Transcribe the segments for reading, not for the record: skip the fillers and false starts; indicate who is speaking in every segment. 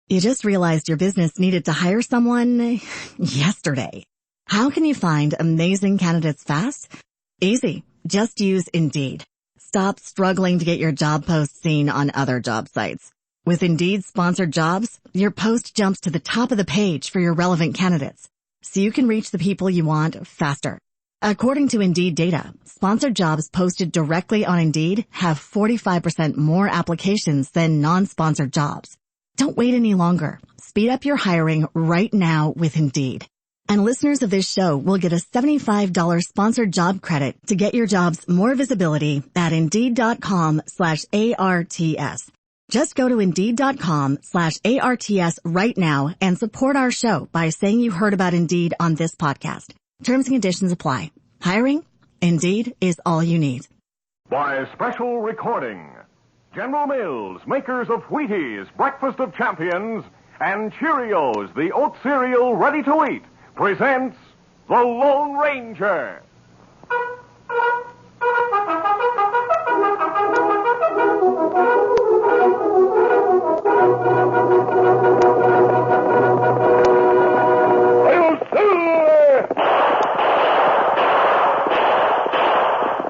Speaker 1: You just realized your business needed to hire someone yesterday. How can you find amazing candidates fast? Easy. Just use Indeed. Stop struggling to get your job post seen on other job sites. With Indeed sponsored jobs, your post jumps to the top of the page for your relevant candidates, so you can reach the people you want faster. According to Indeed data, sponsored jobs posted directly on Indeed have 45% more applications than non-sponsored jobs. Don't wait any longer. Speed up your hiring right now with Indeed. And listeners of this show will get a $75 sponsored job credit to get your jobs more visibility at Indeed.com/ARTS. Just go to Indeed.com/ARTS right now and support our show by saying you heard about Indeed on this podcast. Terms and conditions apply. Hiring? Indeed is all you need.
Speaker 2: By special recording, General Mills, makers of Wheaties, Breakfast of Champions, and Cheerios, the oat cereal ready to eat, presents The Lone Ranger.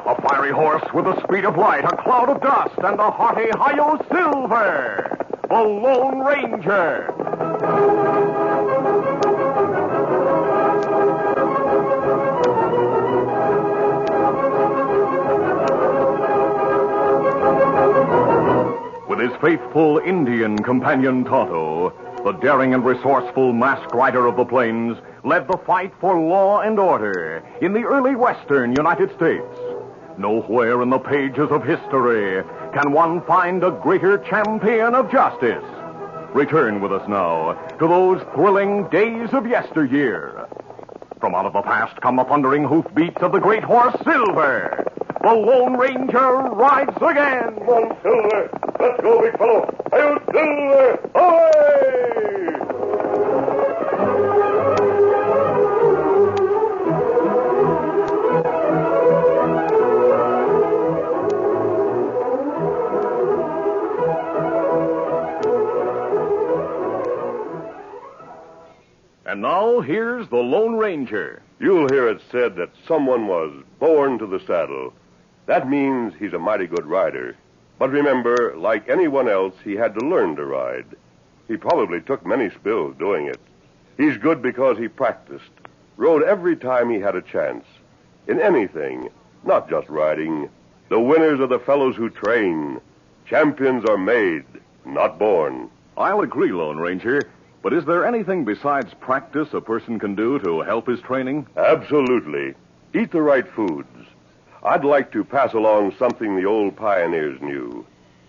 Speaker 2: A fiery horse with the speed of light, a cloud of dust, and a hearty Hi-Yo Silver, the Lone Ranger. With his faithful Indian companion Tonto, the daring and resourceful masked rider of the plains led the fight for law and order in the early western United States. Nowhere in the pages of history can one find a greater champion of justice. Return with us now to those thrilling days of yesteryear. From out of the past come the thundering hoofbeats of the great horse Silver. The Lone Ranger rides again.
Speaker 3: Come on, Silver. Let's go, big fellow. Hi-yo, Silver. Away!
Speaker 2: And now, here's the Lone Ranger.
Speaker 3: You'll hear it said that someone was born to the saddle. That means he's a mighty good rider. But remember, like anyone else, he had to learn to ride. He probably took many spills doing it. He's good because he practiced, rode every time he had a chance. In anything, not just riding. The winners are the fellows who train. Champions are made, not born.
Speaker 2: I'll agree, Lone Ranger. But is there anything besides practice a person can do to help his training?
Speaker 3: Absolutely. Eat the right foods. I'd like to pass along something the old pioneers knew.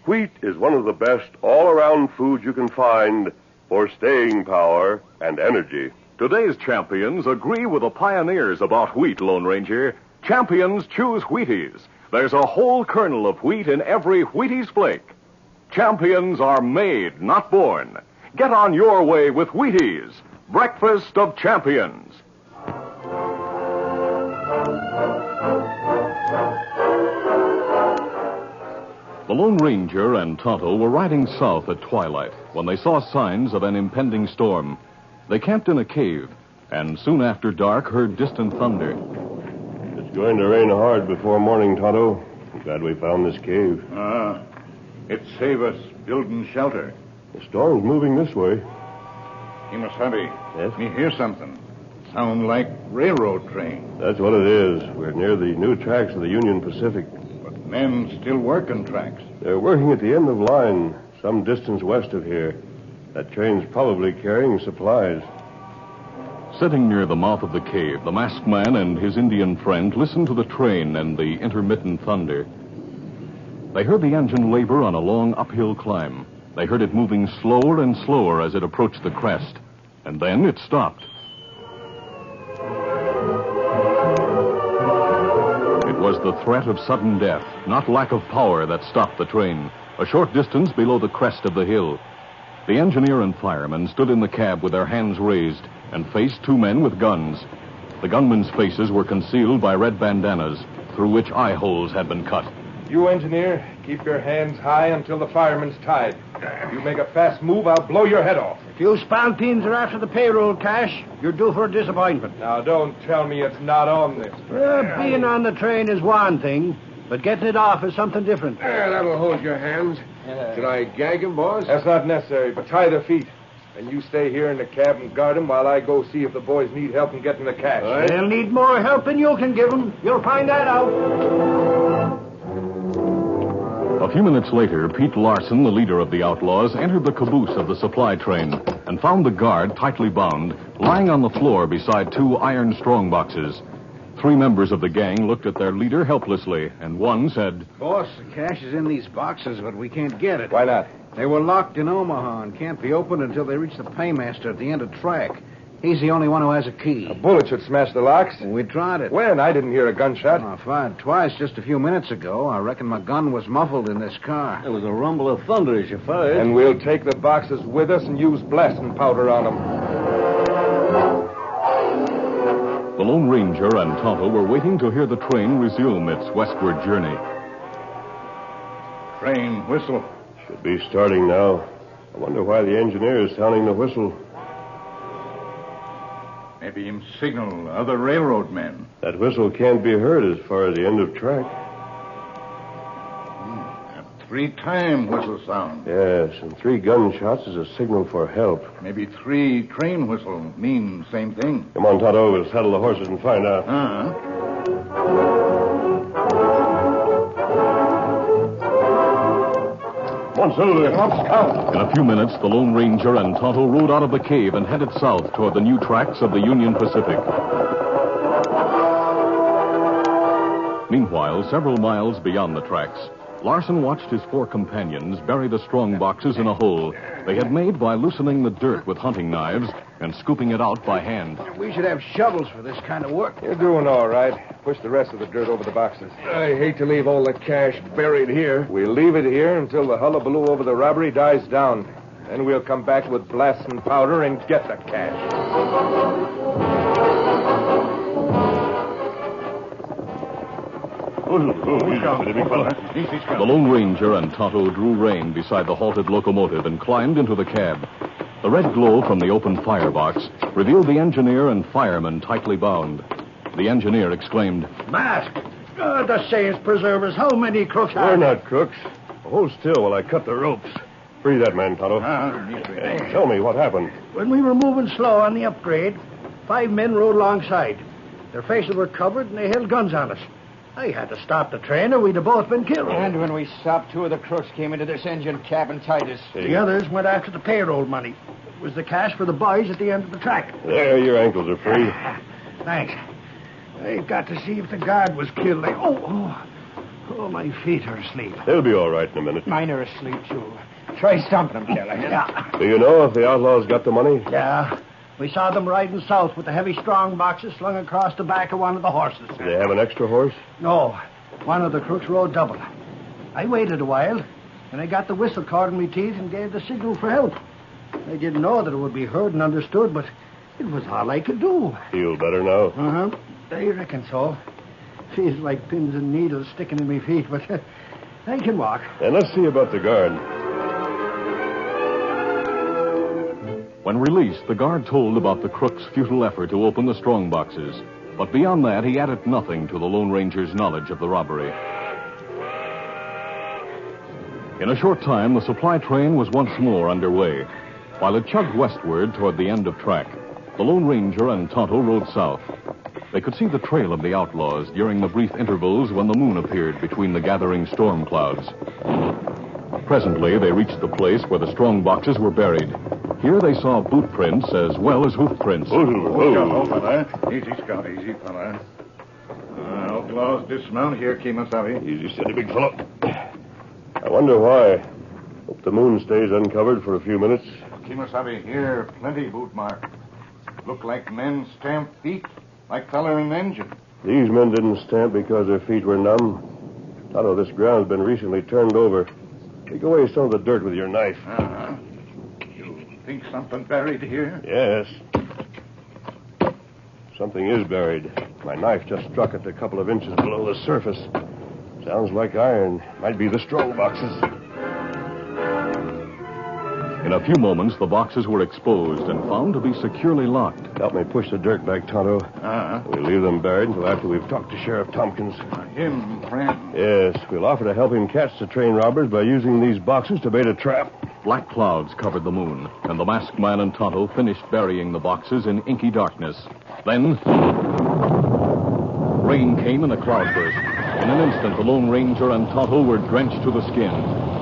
Speaker 3: Wheat is one of the best all-around foods you can find for staying power and energy.
Speaker 2: Today's champions agree with the pioneers about wheat, Lone Ranger. Champions choose Wheaties. There's a whole kernel of wheat in every Wheaties flake. Champions are made, not born. Get on your way with Wheaties, Breakfast of Champions. The Lone Ranger and Tonto were riding south at twilight when they saw signs of an impending storm. They camped in a cave, and soon after dark heard distant thunder.
Speaker 3: It's going to rain hard before morning, Tonto. I'm glad we found this cave.
Speaker 4: It save us building shelter.
Speaker 3: The storm's moving this way.
Speaker 4: Imasabi.
Speaker 3: Yes?
Speaker 4: Me hear something. Sound like railroad train.
Speaker 3: That's what it is. We're near the new tracks of the Union Pacific.
Speaker 4: But men still working tracks.
Speaker 3: They're working at the end of line, some distance west of here. That train's probably carrying supplies.
Speaker 2: Sitting near the mouth of the cave, the masked man and his Indian friend listened to the train and the intermittent thunder. They heard the engine labor on a long uphill climb. They heard it moving slower and slower as it approached the crest. And then it stopped. It was the threat of sudden death, not lack of power, that stopped the train, a short distance below the crest of the hill. The engineer and fireman stood in the cab with their hands raised and faced two men with guns. The gunmen's faces were concealed by red bandanas, through which eye holes had been cut.
Speaker 5: You, engineer, keep your hands high until the fireman's tied. If you make a fast move, I'll blow your head off.
Speaker 6: If you spalpeens are after the payroll cash, you're due for a disappointment.
Speaker 5: Now, don't tell me it's not on this.
Speaker 6: Being on the train is one thing, but getting it off is something different.
Speaker 7: That'll hold your hands. Should I gag him, boss?
Speaker 5: That's not necessary, but tie their feet. And you stay here in the cab and guard them while I go see if the boys need help in getting the cash.
Speaker 6: They'll need more help than you can give them. You'll find that out.
Speaker 2: A few minutes later, Pete Larson, the leader of the outlaws, entered the caboose of the supply train and found the guard, tightly bound, lying on the floor beside two iron strong boxes. Three members of the gang looked at their leader helplessly, and one said,
Speaker 6: Boss, the cash is in these boxes, but we can't get it.
Speaker 5: Why not?
Speaker 6: They were locked in Omaha and can't be opened until they reach the paymaster at the end of the track. He's the only one who has a key.
Speaker 5: A bullet should smash the locks.
Speaker 6: We tried it.
Speaker 5: When? I didn't hear a gunshot.
Speaker 6: I fired twice just a few minutes ago. I reckon my gun was muffled in this car.
Speaker 7: There was a rumble of thunder as you fired.
Speaker 5: And we'll take the boxes with us and use blasting powder on them.
Speaker 2: The Lone Ranger and Tonto were waiting to hear the train resume its westward journey.
Speaker 4: Train whistle.
Speaker 3: Should be starting now. I wonder why the engineer is sounding the whistle.
Speaker 4: Maybe him signal other railroad men.
Speaker 3: That whistle can't be heard as far as the end of track.
Speaker 4: A 3-time whistle sound.
Speaker 3: Yes, and 3 gunshots is a signal for help.
Speaker 4: Maybe 3 train whistle mean same thing.
Speaker 3: Come on, Tonto. We'll saddle the horses and find out. Come on, Silver.
Speaker 2: In a few minutes, the Lone Ranger and Tonto rode out of the cave and headed south toward the new tracks of the Union Pacific. Meanwhile, several miles beyond the tracks, Larson watched his 4 companions bury the strong boxes in a hole they had made by loosening the dirt with hunting knives and scooping it out by hand.
Speaker 6: We should have shovels for this kind of work.
Speaker 5: You're doing all right. Push the rest of the dirt over the boxes.
Speaker 7: I hate to leave all the cash buried here.
Speaker 5: We'll leave it here until the hullabaloo over the robbery dies down. Then we'll come back with blasting powder and get the cash.
Speaker 2: The Lone Ranger and Tonto drew rein beside the halted locomotive and climbed into the cab. The red glow from the open firebox revealed the engineer and fireman tightly bound. The engineer exclaimed,
Speaker 6: Mask! The saints preserve us. How many crooks are
Speaker 3: We're
Speaker 6: there?
Speaker 3: not crooks. Hold still while I cut the ropes. Free that man, Tonto. Tell me what happened.
Speaker 6: When we were moving slow on the upgrade, 5 men rode alongside. Their faces were covered and they held guns on us. I had to stop the train or we'd have both been killed.
Speaker 8: And when we stopped, 2 of the crooks came into this engine cab and tied us.
Speaker 6: The others went after the payroll money. It was the cash for the boys at the end of the track.
Speaker 3: There, your ankles are free.
Speaker 6: Thanks. I've got to see if the guard was killed. Oh, my feet are asleep.
Speaker 3: They'll be all right in a minute.
Speaker 8: Mine are asleep, too. Try stomping them, Kelly.
Speaker 6: Yeah.
Speaker 3: Do you know if the outlaws got the money?
Speaker 6: Yeah. We saw them riding south with the heavy strong boxes slung across the back of one of the horses.
Speaker 3: Do they have an extra horse?
Speaker 6: No. One of the crooks rode double. I waited a while, and I got the whistle caught in my teeth and gave the signal for help. I didn't know that it would be heard and understood, but it was all I could do.
Speaker 3: Feel better now?
Speaker 6: Uh-huh. I reckon so. Feels like pins and needles sticking in my feet, but I can walk.
Speaker 3: And let's see about the guard.
Speaker 2: When released, the guard told about the crook's futile effort to open the strong boxes. But beyond that, he added nothing to the Lone Ranger's knowledge of the robbery. In a short time, the supply train was once more underway. While it chugged westward toward the end of track, the Lone Ranger and Tonto rode south. They could see the trail of the outlaws during the brief intervals when the moon appeared between the gathering storm clouds. Presently, they reached the place where the strong boxes were buried. Here they saw boot prints as well as hoof prints.
Speaker 4: Fella. Easy, Scout. Easy, fella. Outlaws dismount here, Kemosabe.
Speaker 3: Easy, steady, big fellow. I wonder why. Hope the moon stays uncovered for a few minutes.
Speaker 4: Kemosabe, here, plenty boot mark. Look like men stamped feet, like feller in an engine.
Speaker 3: These men didn't stamp because their feet were numb. Tonto, this ground's been recently turned over. Take away some of the dirt with your knife.
Speaker 4: You think something buried here?
Speaker 3: Yes. Something is buried. My knife just struck it a couple of inches below the surface. Sounds like iron. Might be the strong boxes.
Speaker 2: In a few moments, the boxes were exposed and found to be securely locked.
Speaker 3: Help me push the dirt back, Tonto. We'll leave them buried until after we've talked to Sheriff Tompkins.
Speaker 4: Him, friend.
Speaker 3: Yes, we'll offer to help him catch the train robbers by using these boxes to bait a trap.
Speaker 2: Black clouds covered the moon, and the masked man and Tonto finished burying the boxes in inky darkness. Then, rain came in a cloudburst. In an instant, the Lone Ranger and Tonto were drenched to the skin.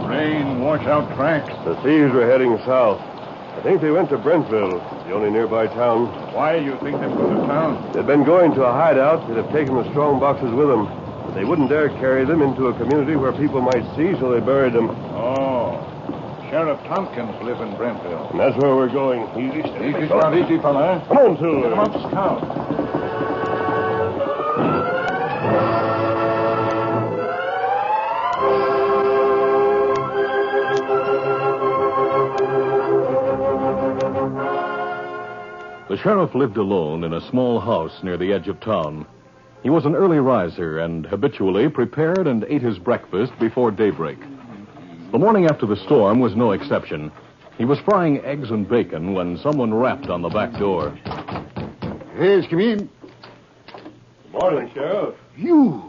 Speaker 4: Rain, wash out tracks.
Speaker 3: The thieves were heading south. I think they went to Brentville, the only nearby town.
Speaker 4: Why you think they've gone to town?
Speaker 3: They'd been going to a hideout. They'd have taken the strong boxes with them. But they wouldn't dare carry them into a community where people might see, so they buried them.
Speaker 4: Oh. Sheriff Tompkins live in Brentville.
Speaker 3: And that's where we're going. Easy, steady.
Speaker 4: Easy, easy, fella.
Speaker 3: Come on, Silver.
Speaker 4: Come on, Scout.
Speaker 2: The sheriff lived alone in a small house near the edge of town. He was an early riser and habitually prepared and ate his breakfast before daybreak. The morning after the storm was no exception. He was frying eggs and bacon when someone rapped on the back door.
Speaker 6: Yes, come in.
Speaker 3: Good morning, Sheriff.
Speaker 6: You.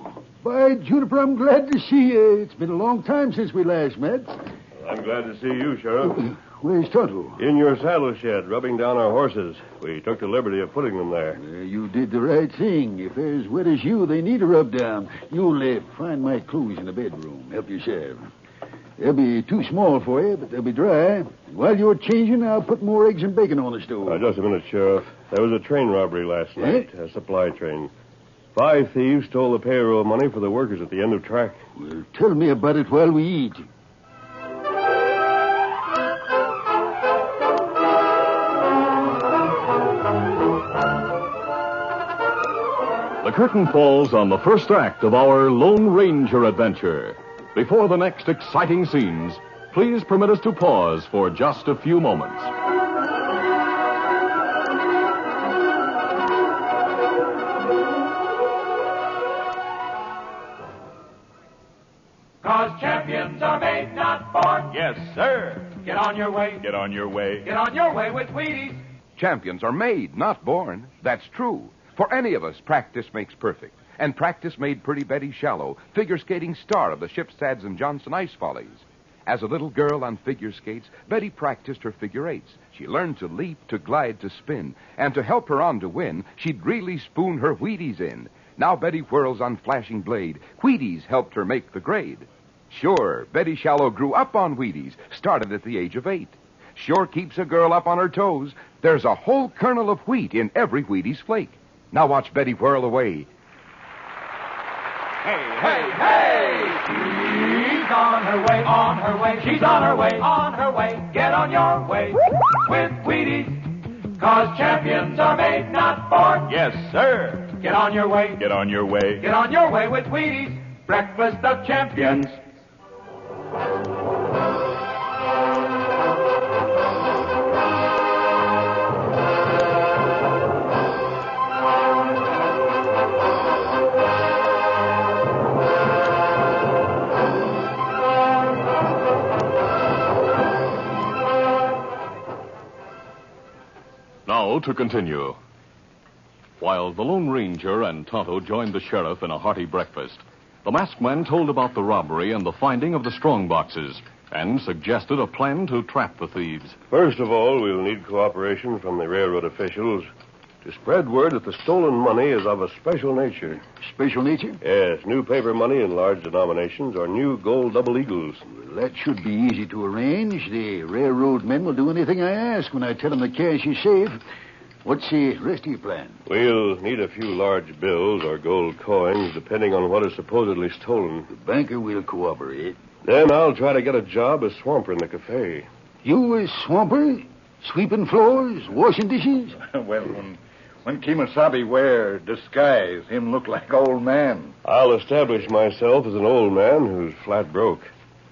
Speaker 6: By Juniper, I'm glad to see you. It's been a long time since we last met.
Speaker 3: Well, I'm glad to see you, Sheriff.
Speaker 6: Where's Tonto?
Speaker 3: In your saddle shed, rubbing down our horses. We took the liberty of putting them there.
Speaker 6: You did the right thing. If they're as wet as you, they need a rub down. You'll find my clothes in the bedroom. Help yourself. They'll be too small for you, but they'll be dry. While you're changing, I'll put more eggs and bacon on the stove.
Speaker 3: Just a minute, Sheriff. There was a train robbery last night, a supply train. 5 thieves stole the payroll money for the workers at the end of track.
Speaker 6: Well, tell me about it while we eat.
Speaker 2: The curtain falls on the first act of our Lone Ranger adventure. Before the next exciting scenes, please permit us to pause for just a few moments.
Speaker 9: Cause champions are made, not born.
Speaker 10: Yes, sir.
Speaker 9: Get on your way.
Speaker 10: Get on your way.
Speaker 9: Get on your way with Wheaties.
Speaker 10: Champions are made, not born. That's true. For any of us, practice makes perfect. And practice made pretty Betty Shallow, figure skating star of the Shipstads and Johnson Ice Follies. As a little girl on figure skates, Betty practiced her figure eights. She learned to leap, to glide, to spin. And to help her on to win, she'd really spoon her Wheaties in. Now Betty whirls on flashing blade. Wheaties helped her make the grade. Sure, Betty Shallow grew up on Wheaties, started at the age of 8. Sure keeps a girl up on her toes. There's a whole kernel of wheat in every Wheaties flake. Now watch Betty whirl away.
Speaker 9: Hey, hey, hey! She's on her way, on her way. She's on her way, on her way. Get on your way with Wheaties. Cause champions are made, not born.
Speaker 10: Yes, sir.
Speaker 9: Get on your way.
Speaker 10: Get on your way.
Speaker 9: Get on your way with Wheaties. Breakfast of champions.
Speaker 2: Now to continue. While the Lone Ranger and Tonto joined the sheriff in a hearty breakfast, the masked man told about the robbery and the finding of the strong boxes, and suggested a plan to trap the thieves.
Speaker 3: First of all, we'll need cooperation from the railroad officials to spread word that the stolen money is of a special nature.
Speaker 6: Special nature?
Speaker 3: Yes, new paper money in large denominations or new gold double eagles.
Speaker 6: Well, that should be easy to arrange. The railroad men will do anything I ask when I tell them the cash is safe. What's the rest of your plan?
Speaker 3: We'll need a few large bills or gold coins, depending on what is supposedly stolen.
Speaker 6: The banker will cooperate.
Speaker 3: Then I'll try to get a job as swamper in the cafe.
Speaker 6: You a swamper? Sweeping floors? Washing dishes?
Speaker 4: Well, when Kemosabe wear disguise, him look like old man.
Speaker 3: I'll establish myself as an old man who's flat broke.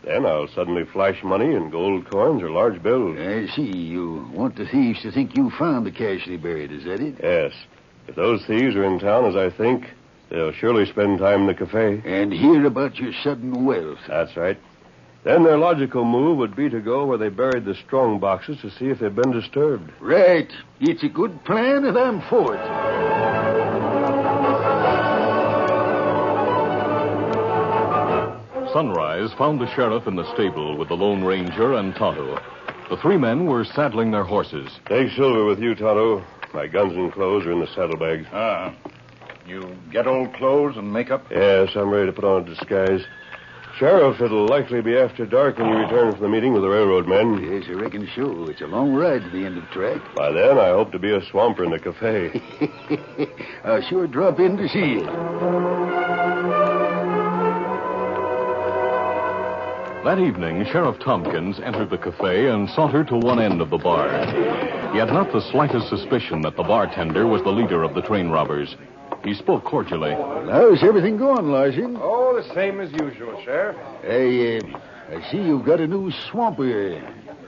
Speaker 3: Then I'll suddenly flash money in gold coins or large bills.
Speaker 6: I see. You want the thieves to think you found the cash they buried, is that it?
Speaker 3: Yes. If those thieves are in town, as I think, They'll surely spend time in the cafe.
Speaker 11: And hear about your sudden wealth.
Speaker 3: That's right. Then their logical move would be to go where they buried the strong boxes to see if they've been disturbed.
Speaker 11: Right. It's a good plan, and I'm for it.
Speaker 12: Sunrise found the sheriff in the stable with the Lone Ranger and Tonto. The three men were saddling their horses.
Speaker 3: Take Silver with you, Tonto. My guns and clothes are in the saddlebags.
Speaker 4: You get old clothes and makeup?
Speaker 3: Yes, I'm ready to put on a disguise. Sheriff, it'll likely be after dark when you return from the meeting with the railroad men.
Speaker 11: Yes, I reckon so. It's a long ride to the end of the track.
Speaker 3: By then, I hope to be a swamper in the cafe.
Speaker 11: I'll sure drop in to see you.
Speaker 12: That evening, Sheriff Tompkins entered the cafe and sauntered to one end of the bar. He had not the slightest suspicion that the bartender was the leader of the train robbers. He spoke cordially.
Speaker 11: How's everything going, Larson?
Speaker 5: Oh, the same as usual, Sheriff.
Speaker 11: I see you've got a new swamper.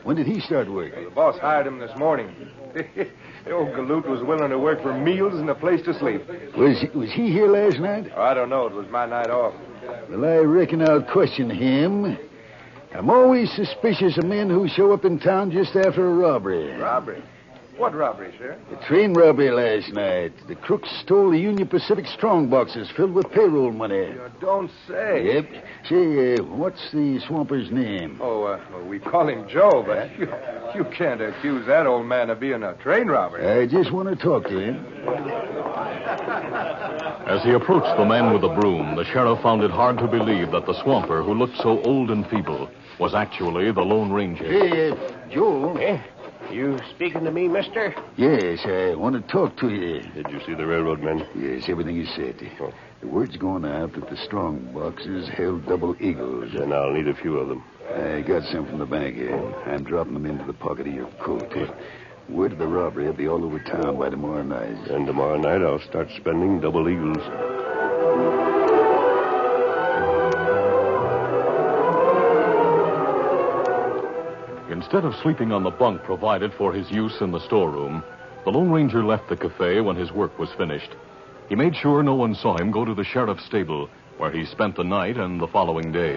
Speaker 11: When did he start work?
Speaker 5: The boss hired him this morning. The old galoot was willing to work for meals and a place to sleep.
Speaker 11: Was he here last night?
Speaker 5: Oh, I don't know. It was my night off.
Speaker 11: Well, I reckon I'll question him. I'm always suspicious of men who show up in town just after a robbery.
Speaker 5: Robbery? What robbery, Sheriff?
Speaker 11: The train robbery last night. The crooks stole the Union Pacific strong boxes filled with payroll money.
Speaker 5: You don't say.
Speaker 11: Yep. Say, what's the swamper's name?
Speaker 5: Oh, we call him Joe, but you can't accuse that old man of being a train robber.
Speaker 11: I just want to talk to him.
Speaker 12: As he approached the man with the broom, the sheriff found it hard to believe that the swamper, who looked so old and feeble, was actually the Lone Ranger.
Speaker 11: Hey, Joe.
Speaker 13: You speaking to me, mister?
Speaker 11: Yes, I want to talk to you.
Speaker 3: Did you see the railroad men?
Speaker 11: Yes, everything you said. The word's going out that the strong boxes held double eagles.
Speaker 3: Then I'll need a few of them.
Speaker 11: I got some from the bank here. I'm dropping them into the pocket of your coat. Word of the robbery will be all over town by tomorrow night.
Speaker 3: And tomorrow night I'll start spending double eagles.
Speaker 12: Instead of sleeping on the bunk provided for his use in the storeroom, the Lone Ranger left the cafe when his work was finished. He made sure no one saw him go to the sheriff's stable, where he spent the night and the following day.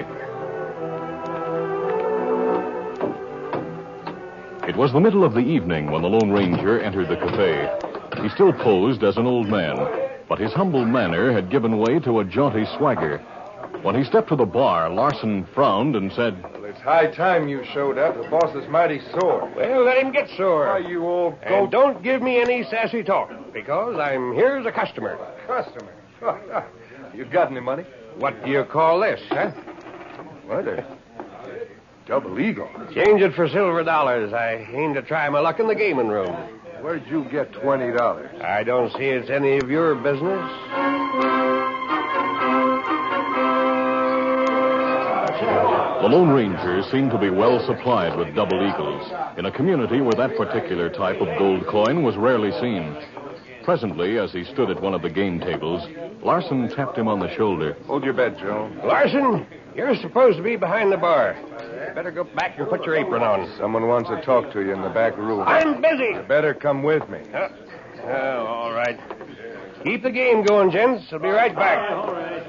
Speaker 12: It was the middle of the evening when the Lone Ranger entered the cafe. He still posed as an old man, but his humble manner had given way to a jaunty swagger. When he stepped to the bar, Larson frowned and said,
Speaker 5: Well, it's high time you showed up. The boss is mighty sore.
Speaker 13: Well, let him get sore.
Speaker 5: Why, you old goat.
Speaker 13: And don't give me any sassy talk, because I'm here as a customer.
Speaker 5: Customer? You got any money?
Speaker 13: What do you call this, huh?
Speaker 5: What? Double eagle.
Speaker 13: Change it for silver dollars. I aim to try my luck in the gaming room.
Speaker 5: Where'd you get $20?
Speaker 13: I don't see it's any of your business.
Speaker 12: The Lone Ranger seemed to be well supplied with double eagles in a community where that particular type of gold coin was rarely seen. Presently, as he stood at one of the game tables, Larson tapped him on the shoulder.
Speaker 5: Hold your bet, Joe.
Speaker 13: Larson, you're supposed to be behind the bar. You better go back and put your apron on.
Speaker 5: Someone wants to talk to you in the back room.
Speaker 13: I'm busy.
Speaker 5: You better come with me.
Speaker 13: All right. Keep the game going, gents. I'll be right back.
Speaker 9: All right.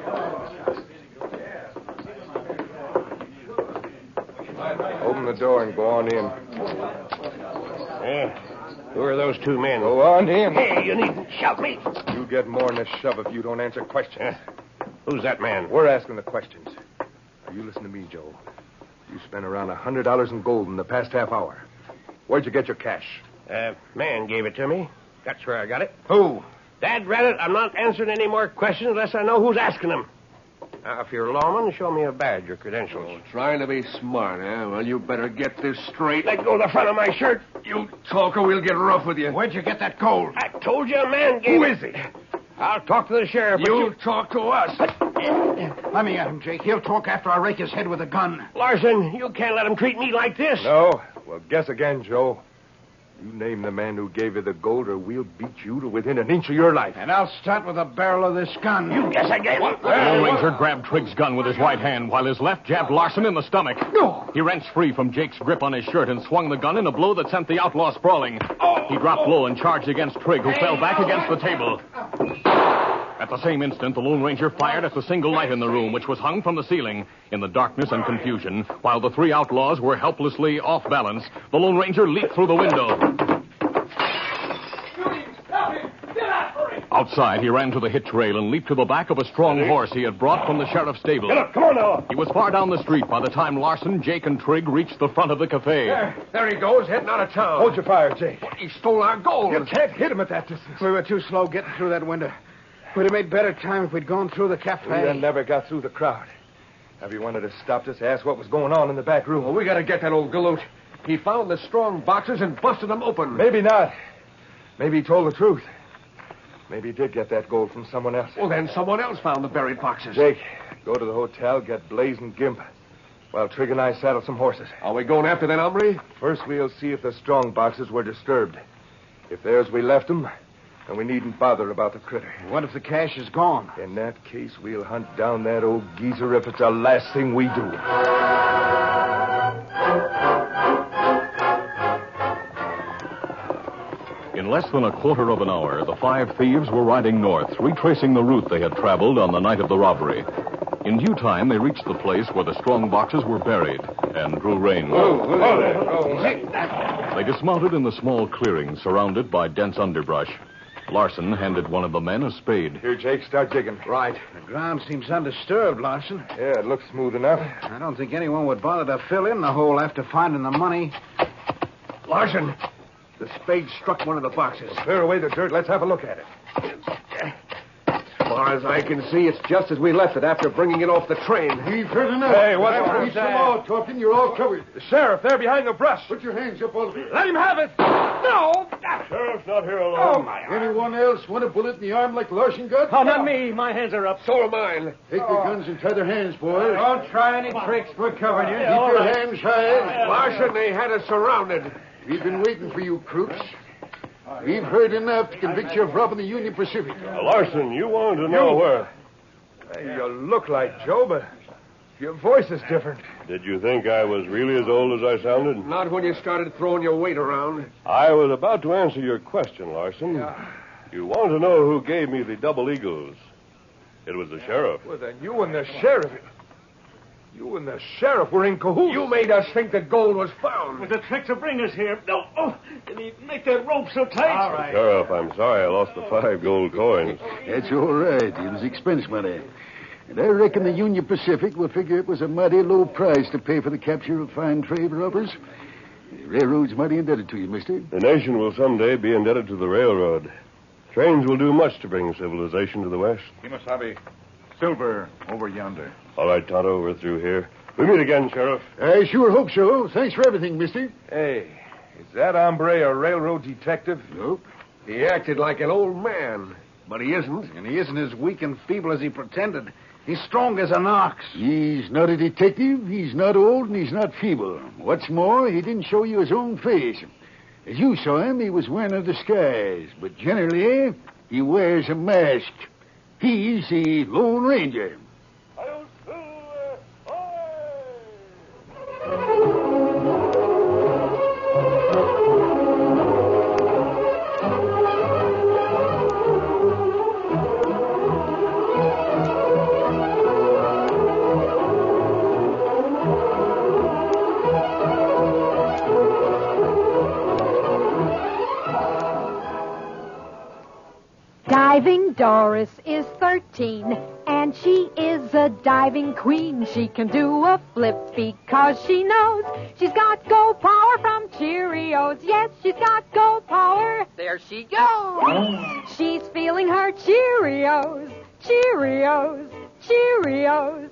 Speaker 5: Open the door and go on in.
Speaker 13: Who are those two men?
Speaker 5: Go on in.
Speaker 13: Hey, you needn't shout me.
Speaker 5: You get more than a shove if you don't answer questions.
Speaker 13: Who's that man?
Speaker 5: We're asking the questions. Now, you listen to me, Joe. You spent around $100 in gold in the past half hour. Where'd you get your cash?
Speaker 13: Man gave it to me. That's where I got it.
Speaker 5: Who?
Speaker 13: Dad Rabbit, I'm not answering any more questions unless I know who's asking them. Now, if you're a lawman, show me a badge or credentials.
Speaker 7: Oh, trying to be smart, eh? Well, you better get this straight.
Speaker 13: Let go of the front of my shirt.
Speaker 7: You talk or we'll get rough with you.
Speaker 6: Where'd you get that gold?
Speaker 13: I told you a man gave
Speaker 7: Who
Speaker 13: it.
Speaker 7: is he?
Speaker 13: I'll talk to the sheriff.
Speaker 7: You talk to us.
Speaker 6: Let me at him, Jake. He'll talk after I rake his head with a gun.
Speaker 13: Larson, you can't let him treat me like this.
Speaker 5: No. Well, guess again, Joe. You name the man who gave you the gold, or we'll beat you to within an inch of your life.
Speaker 6: And I'll start with the barrel of this gun.
Speaker 13: You guess again.
Speaker 12: The Lone Ranger grabbed Trigg's gun with his right hand while his left jabbed Larson in the stomach.
Speaker 6: No.
Speaker 12: He wrenched free from Jake's grip on his shirt and swung the gun in a blow that sent the outlaw sprawling. He dropped low and charged against Trigg, who fell back against the table. At the same instant, the Lone Ranger fired at the single light in the room, which was hung from the ceiling. In the darkness and confusion, while the three outlaws were helplessly off balance, the Lone Ranger leaped through the window. Outside, he ran to the hitch rail and leaped to the back of a strong horse he had brought from the sheriff's stable.
Speaker 13: Get up, come on now.
Speaker 12: He was far down the street by the time Larson, Jake, and Trigg reached the front of the cafe.
Speaker 7: There he goes, heading out of town.
Speaker 5: Hold your fire, Jake.
Speaker 7: He stole our gold.
Speaker 5: You can't hit him at that distance.
Speaker 6: We were too slow getting through that window. We'd have made better time if we'd gone through the cafe.
Speaker 5: We never got through the crowd. Everyone would have stopped us, asked what was going on in the back room.
Speaker 7: Well, we got to get that old galoot. He found the strong boxes and busted them open.
Speaker 5: Maybe not. Maybe he told the truth. Maybe he did get that gold from someone else.
Speaker 7: Well, then someone else found the buried boxes.
Speaker 5: Jake, go to the hotel, get Blaze and Gimp, while Trigg and I saddle some horses.
Speaker 7: Are we going after that hombre?
Speaker 5: First, we'll see if the strong boxes were disturbed. If there's we left them, then we needn't bother about the critter.
Speaker 6: What if the cash is gone?
Speaker 5: In that case, we'll hunt down that old geezer if it's the last thing we do.
Speaker 12: In less than a quarter of an hour, the five thieves were riding north, retracing the route they had traveled on the night of the robbery. In due time, they reached the place where the strong boxes were buried and drew rein. They dismounted in the small clearing surrounded by dense underbrush. Larson handed one of the men a spade.
Speaker 5: Here, Jake, start digging.
Speaker 6: Right. The ground seems undisturbed, Larson.
Speaker 5: Yeah, it looks smooth enough.
Speaker 6: I don't think anyone would bother to fill in the hole after finding the money.
Speaker 7: Larson, the spade struck one of the boxes.
Speaker 5: Clear away the dirt. Let's have a look at it.
Speaker 7: As far as I can see, it's just as we left it after bringing it off the train.
Speaker 4: We've heard enough.
Speaker 5: Hey, what's
Speaker 4: that? Out talking. You're all covered.
Speaker 5: The sheriff, there behind the brush.
Speaker 4: Put your hands up, all of you.
Speaker 5: Let him have it. No.
Speaker 13: Sheriff's not here alone.
Speaker 5: Oh, my arm.
Speaker 4: Anyone else want a bullet in the arm like Larson got?
Speaker 13: Oh, not me. My hands are up.
Speaker 7: So are mine.
Speaker 4: Take your guns and tie their hands, boys.
Speaker 8: Don't try any tricks. We're covering you.
Speaker 4: Keep your hands high.
Speaker 7: Larson, they had us surrounded.
Speaker 4: We've been waiting for you, crooks. We've heard enough to convict you of robbing the Union Pacific.
Speaker 3: Larson, you wanted to know where.
Speaker 5: You look like Joe, but your voice is different.
Speaker 3: Did you think I was really as old as I sounded?
Speaker 7: Not when you started throwing your weight around.
Speaker 3: I was about to answer your question, Larson. You want to know who gave me the double eagles. It was the sheriff.
Speaker 5: Well, then you and the sheriff... You and the sheriff were in cahoots.
Speaker 7: You made us think the gold was found.
Speaker 13: With the trick to bring us here. No. Oh, did he make that rope so tight?
Speaker 8: All right.
Speaker 3: Sheriff, I'm sorry I lost the 5 gold coins.
Speaker 11: That's all right. It was expense money. And I reckon the Union Pacific will figure it was a mighty low price to pay for the capture of fine trade robbers. The railroad's mighty indebted to you, mister.
Speaker 3: The nation will someday be indebted to the railroad. Trains will do much to bring civilization to the west.
Speaker 4: Kimasabi, silver over yonder.
Speaker 3: All right, Tonto, we're through here. We meet again, Sheriff.
Speaker 4: I sure hope so. Thanks for everything, mister.
Speaker 5: Hey, is that hombre a railroad detective?
Speaker 4: Nope.
Speaker 7: He acted like an old man, but he isn't.
Speaker 6: And he isn't as weak and feeble as he pretended. He's strong as an ox.
Speaker 11: He's not a detective, he's not old, and he's not feeble. What's more, he didn't show you his own face. As you saw him, he was wearing a disguise, but generally, he wears a mask. He's the Lone Ranger.
Speaker 14: Diving Doris is 13, and she is a diving queen. She can do a flip because she knows she's got go power from Cheerios. Yes, she's got go power. There she goes. She's feeling her Cheerios, Cheerios, Cheerios.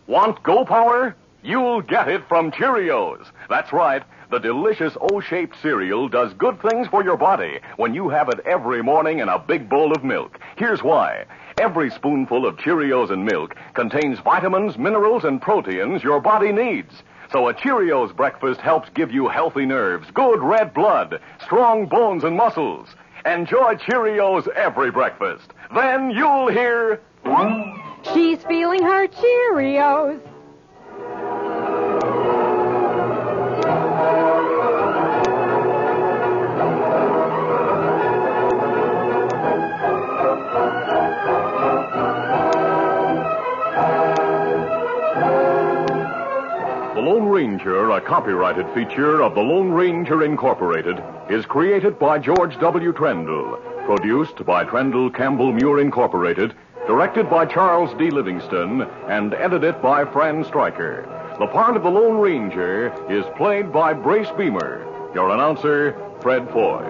Speaker 2: Want Go Power? You'll get it from Cheerios. That's right. The delicious O-shaped cereal does good things for your body when you have it every morning in a big bowl of milk. Here's why. Every spoonful of Cheerios and milk contains vitamins, minerals, and proteins your body needs. So a Cheerios breakfast helps give you healthy nerves, good red blood, strong bones and muscles. Enjoy Cheerios every breakfast. Then you'll hear...
Speaker 14: She's feeling her Cheerios.
Speaker 2: copyrighted feature of the Lone Ranger Incorporated is created by George W. Trendle, produced by Trendle Campbell Muir Incorporated, directed by Charles D. Livingston, and edited by Fran Stryker. The part of the Lone Ranger is played by Brace Beamer. Your announcer, Fred Foy.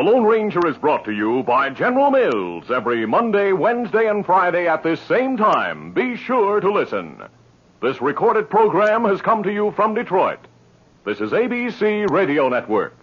Speaker 2: The Lone Ranger is brought to you by General Mills every Monday, Wednesday, and Friday at this same time. Be sure to listen. This recorded program has come to you from Detroit. This is ABC Radio Network.